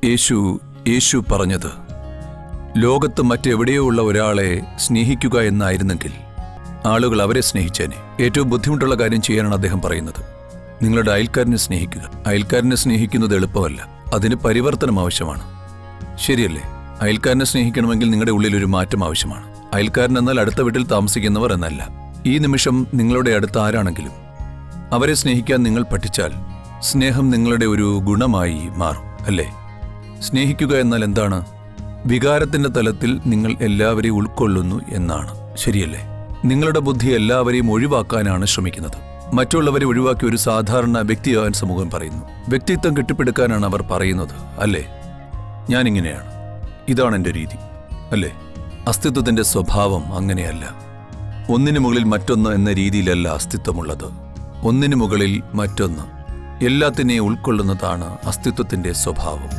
യേശു പറഞ്ഞത് ലോകത്ത് മറ്റെവിടെയോ ഉള്ള ഒരാളെ സ്നേഹിക്കുക എന്നായിരുന്നെങ്കിൽ ആളുകൾ അവരെ സ്നേഹിച്ചേനെ. ഏറ്റവും ബുദ്ധിമുട്ടുള്ള കാര്യം ചെയ്യാനാണ് അദ്ദേഹം പറയുന്നത്. നിങ്ങളുടെ അയൽക്കാരനെ സ്നേഹിക്കുക. അയൽക്കാരനെ സ്നേഹിക്കുന്നത് എളുപ്പമല്ല, അതിന് പരിവർത്തനം ആവശ്യമാണ്. ശരിയല്ലേ? അയൽക്കാരനെ സ്നേഹിക്കണമെങ്കിൽ നിങ്ങളുടെ ഉള്ളിൽ ഒരു മാറ്റം ആവശ്യമാണ്. അയൽക്കാരൻ എന്നാൽ അടുത്ത വീട്ടിൽ താമസിക്കുന്നവർ എന്നല്ല. ഈ നിമിഷം നിങ്ങളുടെ അടുത്ത് ആരാണെങ്കിലും അവരെ സ്നേഹിക്കാൻ നിങ്ങൾ പഠിച്ചാൽ സ്നേഹം നിങ്ങളുടെ ഒരു ഗുണമായി മാറും, അല്ലേ? സ്നേഹിക്കുക എന്നാൽ എന്താണ്? വികാരത്തിന്റെ തലത്തിൽ നിങ്ങൾ എല്ലാവരെയും ഉൾക്കൊള്ളുന്നു എന്നാണ്, ശരിയല്ലേ? നിങ്ങളുടെ ബുദ്ധി എല്ലാവരെയും ഒഴിവാക്കാനാണ് ശ്രമിക്കുന്നത്. മറ്റുള്ളവരെ ഒഴിവാക്കി ഒരു സാധാരണ വ്യക്തിയാകാൻ സമൂഹം പറയുന്നു. വ്യക്തിത്വം കെട്ടിപ്പടുക്കാനാണ് അവർ പറയുന്നത്, അല്ലേ? ഞാനിങ്ങനെയാണ്, ഇതാണ് എൻ്റെ രീതി, അല്ലേ? അസ്തിത്വത്തിന്റെ സ്വഭാവം അങ്ങനെയല്ല. ഒന്നിനു മുകളിൽ മറ്റൊന്ന് എന്ന രീതിയിലല്ല അസ്തിത്വമുള്ളത്. ഒന്നിനു മുകളിൽ മറ്റൊന്ന്, എല്ലാത്തിനെയും ഉൾക്കൊള്ളുന്നതാണ് അസ്തിത്വത്തിന്റെ സ്വഭാവം.